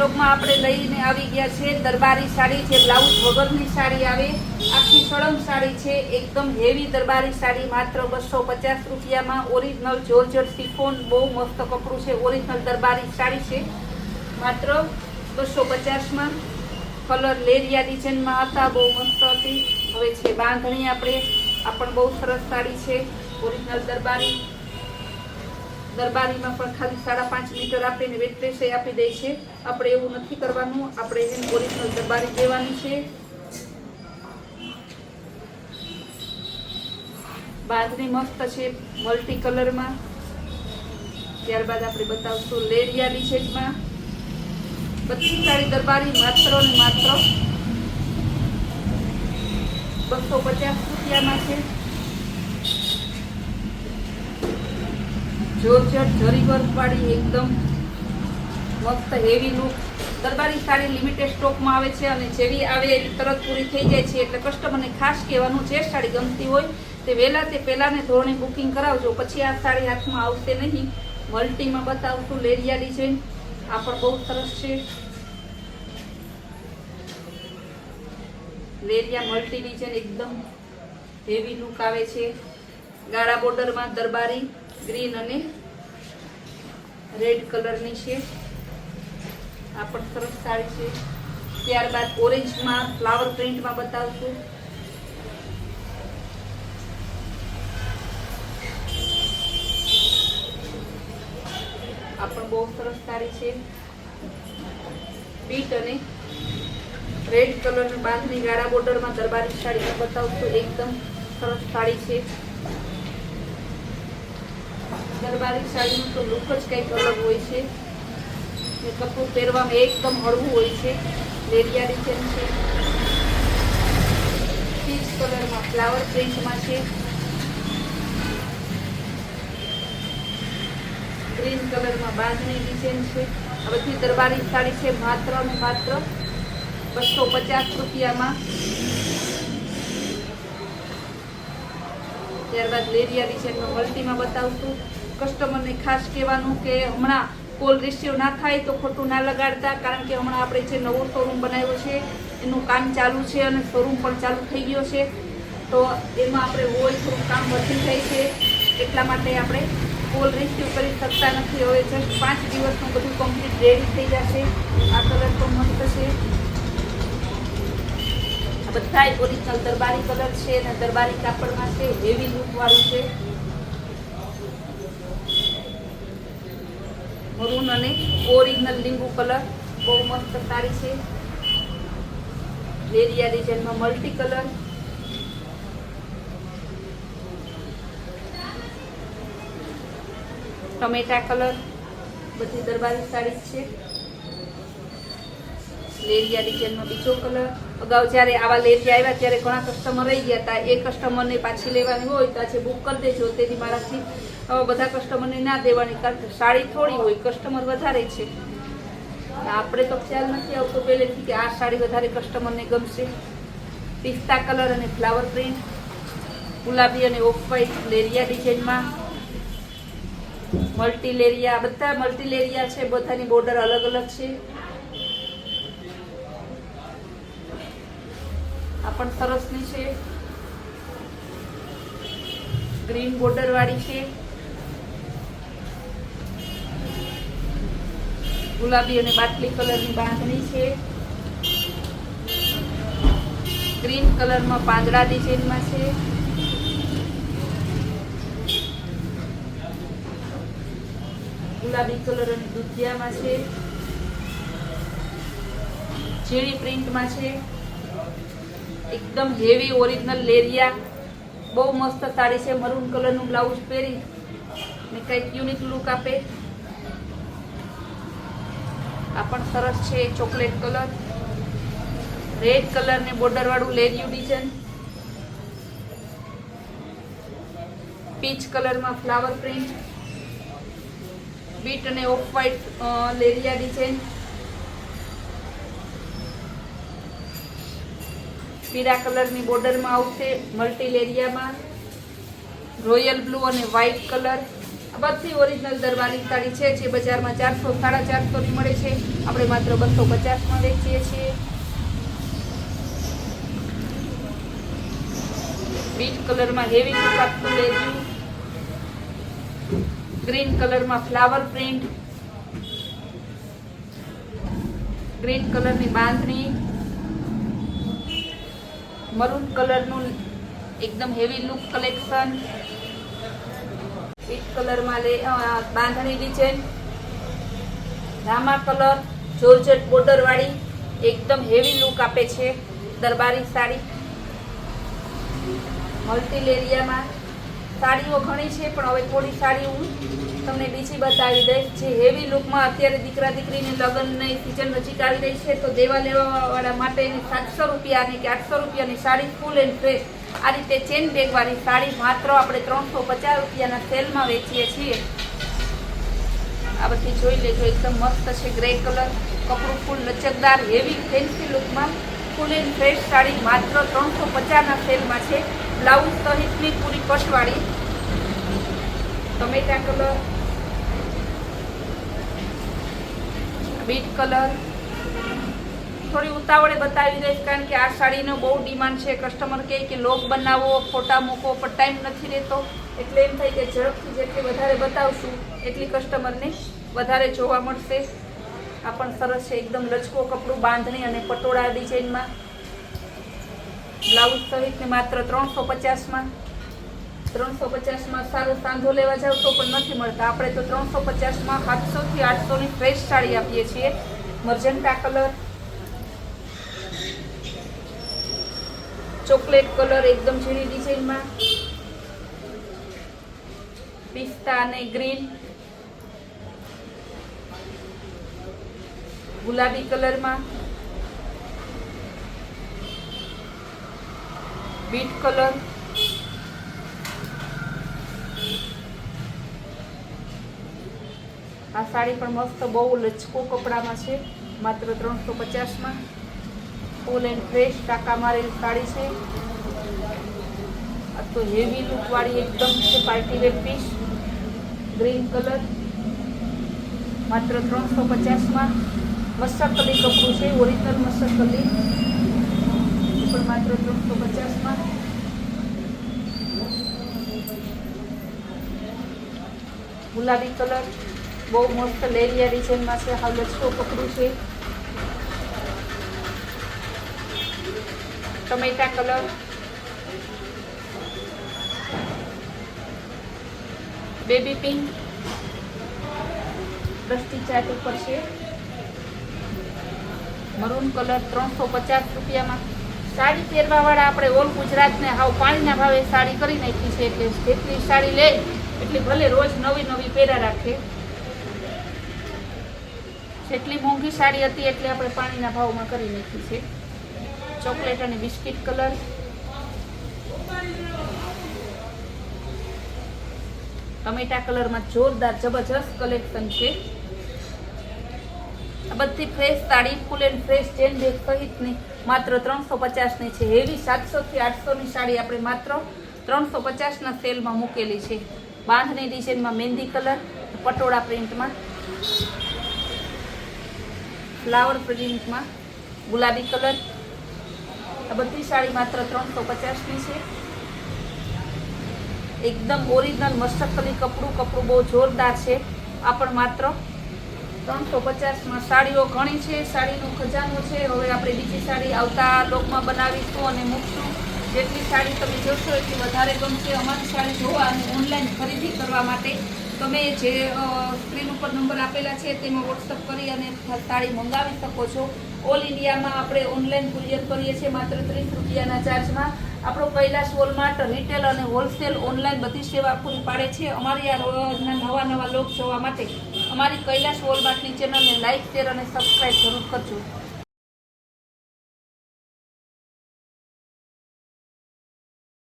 કેટેલોગમાં આપણે લઈને આવી ગયા છે દરબારી સાડી, જે બ્લાઉઝ વગરની સાડી આવે, આખી સળંગ સાડી છે, એકદમ હેવી દરબારી સાડી, માત્ર 250 રૂપિયામાં. ઓરિજિનલ જોર્જટ શિફોન, બહુ મસ્ત કપડું છે. ઓરિજિનલ દરબારી સાડી છે, માત્ર 250માં. કલર લેરિયા ડિઝાઇનમાં હતા, બહુ મસ્ત હતી. હવે છે બાંધણી આપણે, આ પણ બહુ સરસ સાડી છે. ઓરિજિનલ દરબારીમાં પણ ખાલી 5.5 મીટર આપીને વેટલેસ આપી દે છે. આપણે એવું નથી કરવાનું, આપણે એને ઓરિજિનલ દરબારી દેવાની છે. બાંધણી મસ્ત છે મલ્ટી કલરમાં. ત્યારબાદ આપણે બતાવશું લેરિયા ડિઝાઇનમાં. બધી સાડી દરબારી માત્ર ને માત્ર 250 રૂપિયામાં છે. જોર્જટ જરી વર્ક વાળી એકદમ મસ્ત હેવી લુક દરબારી સાડી લિમિટેડ સ્ટોકમાં આવે છે, અને જેવી આવે એવી તરત પૂરી થઈ જાય છે. એટલે કસ્ટમરને ખાસ કહેવાનું, જે સાડી ગમતી હોય તે પહેલાને ધોરણે બુકિંગ કરાવજો, પછી આ સાડી હાથમાં આવશે નહીં. મલ્ટીમાં બતાવશું લેરિયા ડિઝાઇન, આ પણ બહુ સરસ છે. લેરિયા મલ્ટી ડિઝાઇન એકદમ હેવી લુક આવે છે. ગાળા બોર્ડરમાં દરબારી ગ્રીન અને રેડ કલરની છે. આ પણ સરસ સાડી છે. ત્યારબાદ ઓરેન્જમાં ફ્લાવર પ્રિન્ટમાં બતાવશું. આ પણ બહુ સરસ સાડી છે. પીચ અને રેડ કલરની બાંધણી ગાળા બોર્ડરમાં દરબારી સાડી બતાવશું. એકદમ સરસ સાડી છે. દરબારી સાડીનું તો લુક જ કંઈક અલગ હોય છે. કપડું પહેરવામાં એકદમ હળવું હોય છે. લેરિયા ડિઝાઇન છે. પીચ કલરમાં ફ્લાવર પ્રિન્ટમાં છે. ગ્રીન કલરમાં બાંધણી ડિઝાઇન છે. આ બધી દરબારી સાડી છે, માત્ર ને માત્ર 250 રૂપિયામાં. ત્યારબાદ લેરિયા ડિઝાઇનમાં મલ્ટીમાં બતાવશું. કસ્ટમરને ખાસ કહેવાનું કે હમણાં કોલ રિસીવ ના થાય તો ખોટું ના લગાડતા, કારણ કે હમણાં આપણે જે નવો શોરૂમ બનાવ્યો છે એનું કામ ચાલુ છે, અને શોરૂમ પણ ચાલુ થઈ ગયો છે. તો એમાં આપણે હોય થોડું કામ વધી જાય છે, એટલા માટે આપણે કોલ રિસીવ કરી શકતા નથી. હવે જસ્ટ 5 દિવસનું બધું કમ્પ્લીટ રેડી થઈ જશે. આ કલર પણ મસ્ત છે. આ બધા ઓરિજિનલ દરબારી કલર છે, અને દરબારી કાપડમાં છે. હેવી લુક વાળું છે. મરૂન અને ઓરિજિનલ લીંબુ કલર, બહુ મસ્ત સાડી છે. લેરિયા ડિઝાઇનમાં મલ્ટી કલર. ટમેટા કલર, બધી દરબારી સાડી છે. લેરિયા ડિઝાઇનનો બીજો કલર. અગાઉ જ્યારે આવા લેરિયા આવ્યા ત્યારે ઘણા કસ્ટમર રહી ગયા હતા. એ કસ્ટમરને પાછી લેવાની હોય તો આજે બુક કરી દેજો. તેથી મારાથી બધા કસ્ટમરને ના દેવાની, કારણ કે સાડી થોડી હોય, કસ્ટમર વધારે છે. આપણે તો ખ્યાલ નથી આવતો પહેલેથી કે આ સાડી વધારે કસ્ટમરને ગમશે. પિસ્તા કલર અને ફ્લાવર પ્રિન્ટ, ગુલાબી અને ઓફ વ્હાઇટ લેરિયા ડિઝાઇનમાં. મલ્ટી લેરિયા, બધા મલ્ટી લેરિયા છે. બધાની બોર્ડર અલગ અલગ છે. આ પણ સરસની છે. ગ્રીન બોર્ડર વાળી છે. ગુલાબી અને બાટલી કલરની બાંધણી છે. ગ્રીન કલરમાં પાંદડા ડિઝાઇનમાં છે. ગુલાબી કલર અને દુધિયામાં છે. ઝીણી પ્રિન્ટમાં છે. એકદમ હેવી ઓરિજિનલ લેરિયા, બહુ મસ્ત સાડી છે. મરૂન કલરનું બ્લાઉઝ પહેરી ને કંઈક યુનિક લુક આપે. આ પણ સરસ છે. ચોકલેટ કલર, રેડ કલર ને બોર્ડર વાળું લેરિયું ડિઝાઇન. પીચ કલરમાં ફ્લાવર પ્રિન્ટ, બીટ અને ઓફ વ્હાઇટ લેરિયા ડિઝાઇન. પીળા કલરની બોર્ડરમાં આવશે મલ્ટી લેરિયામાં. રોયલ બ્લુ અને વ્હાઇટ કલર, બધી ઓરિજિનલ દરબારી સાડી છે જે બજારમાં 400 450 ની મળે છે, આપણે માત્ર 250 માં વેચીએ છીએ. બીટ કલરમાં હેવી લુક આપતું લેજું, ગ્રીન કલરમાં ફ્લાવર પ્રિન્ટ, ગ્રીન કલરની બાંધણી, મરૂન કલરનું એકદમ હેવી લુક કલેક્શન, પીચ કલરમાં બાંધણી ડિઝાઇન, રામા કલર જોર્જેટ બોર્ડર વાળી એકદમ હેવી લુક આપે છે દરબારી સાડી. મલ્ટી લેરિયામાં સાડીઓ ઘણી છે, પણ હવે થોડી સાડી હું તમને બીજી બતાવી દઈશ જે હેવી લુકમાં. અત્યારે દીકરા દીકરીની લગ્નની સિઝન નજીક આવી રહી છે, તો દેવા લેવાવાળા માટે 700 રૂપિયાની કે 800 રૂપિયાની સાડી ફૂલ એન્ડ ફ્રેશ આ રીતે ચેન બેગવાળી સાડી માત્ર આપણે 350 રૂપિયાના સેલમાં વેચીએ છીએ. આ બધી જોઈ લેજો, એકદમ મસ્ત છે. ગ્રે કલર, કપડું ફૂલ લચકદાર હેવી ફેન્સી લુકમાં ફૂલ એન્ડ ફ્રેશ સાડી માત્ર 350ના સેલમાં છે. બ્લાઉઝ સહિતની પૂરી કટવાળી. ટમેટા કલર, બીટ કલર થોડી ઉતાવળે બતાવી દઈશ કારણ કે આ સાડીનો બહુ ડિમાન્ડ છે. કસ્ટમર કહે કે લોગ બનાવો, ફોટા મૂકો, પણ ટાઈમ નથી રહેતો, એટલે એમ થાય કે ઝડપથી જેટલી વધારે બતાવશું એટલી કસ્ટમરને વધારે જોવા મળશે. આ પણ સરસ છે, એકદમ લચકો કપડું, બાંધણી અને પટોળા ડિઝાઇનમાં. બ્લાઉઝ સહિતને માત્ર 350માં. 350માં સારો સાંધો લેવા જાવ તો પણ નથી મળતા, આપણે તો 350માં 700 થી 800ની ફ્રેશ સાડી આપીએ છીએ. મર્જન્ટા કલર, ચોકલેટ કલર એકદમ ઝીણી ડિઝાઇનમાં, પિસ્તા અને ગ્રીન, ગુલાબી કલરમાં, બીટ કલર, આ સાડી પણ મસ્ત બહુ લચકો કપડામાં છે, માત્ર 350માં. ફૂલ એન્ડ ફ્રેશ ટાંકા મારેલી સાડી છે. આ તો હેવી લુક વાળી એકદમ છે party wear piece. Green colour માત્ર 350માં. મસ્તકલી કપડું છે, ઓરિજિનલ મસ્તકલી, પણ માત્ર 350માં. ગુલાબી કલર બહુ મસ્ત લેરિયા ડિઝાઇનમાં છે, હાવ લચકો કપડું છે. ટમેટા કલર, બેબી પિંક, દસ્તી ચાટ ઉપર છે. મરૂન કલર 350 રૂપિયામાં. સાડી પહેરવાવાળા આપણે ઓલ ગુજરાતને હાવ પાણીના ભાવે સાડી કરી નાખી છે, એટલે જેટલી સાડી લે એટલી ભલે રોજ નવી નવી પહેરા રાખે. જેટલી મોંઘી સાડી હતી એટલે આપણે પાણીના ભાવમાં કરી નાખી છે. ચોકલેટ અને બિસ્કિટ કલર, ટમેટા કલરમાં જોરદાર જબરજસ્ત કલેક્શન છે. આ બધી fresh sari full and fresh chain bag સહિતની માત્ર 350ની છે. હેવી 700 થી 800ની સાડી આપણે માત્ર 350ના સેલમાં મૂકેલી છે. બાંધણી ડિઝાઇનમાં મહેંદી કલર, પટોળા પ્રિન્ટમાં, ફ્લાવર પ્રિન્ટમાં, ગુલાબી કલર. આ બધી સાડી માત્ર 350ની છે. એકદમ ઓરિજિનલ મસ્તકલી કપડું બહુ જોરદાર છે. આ પણ માત્ર 350માં. સાડીઓ ઘણી છે, સાડીનો ખજાનો છે. હવે આપણે બીજી સાડી આવતા લોકમાં બનાવીશું અને મૂકશું. જેટલી સાડી તમે જોશો એટલી વધારે ગમશે. અમારી સાડી જોવા અને ઓનલાઈન ખરીદી કરવા માટે તમે જે સ્ક્રીન ઉપર નંબર આપેલા છે તેમાં વોટ્સઅપ કરી અને સાડી મંગાવી શકો છો. ઓલ ઇન્ડિયામાં આપણે ઓનલાઈન કુરિયર કરીએ છીએ માત્ર 30 રૂપિયાના ચાર્જમાં. આપણો કૈલાશ વોલમાર્ટ રિટેલ અને હોલસેલ ઓનલાઈન બધી સેવા પૂરી પાડે છે. અમારી આ રોજના નવા લોક જોવા માટે અમારી કૈલાશ વોલમાર્ટની ચેનલને લાઇક, શેર અને સબસ્ક્રાઈબ જરૂર કરજો.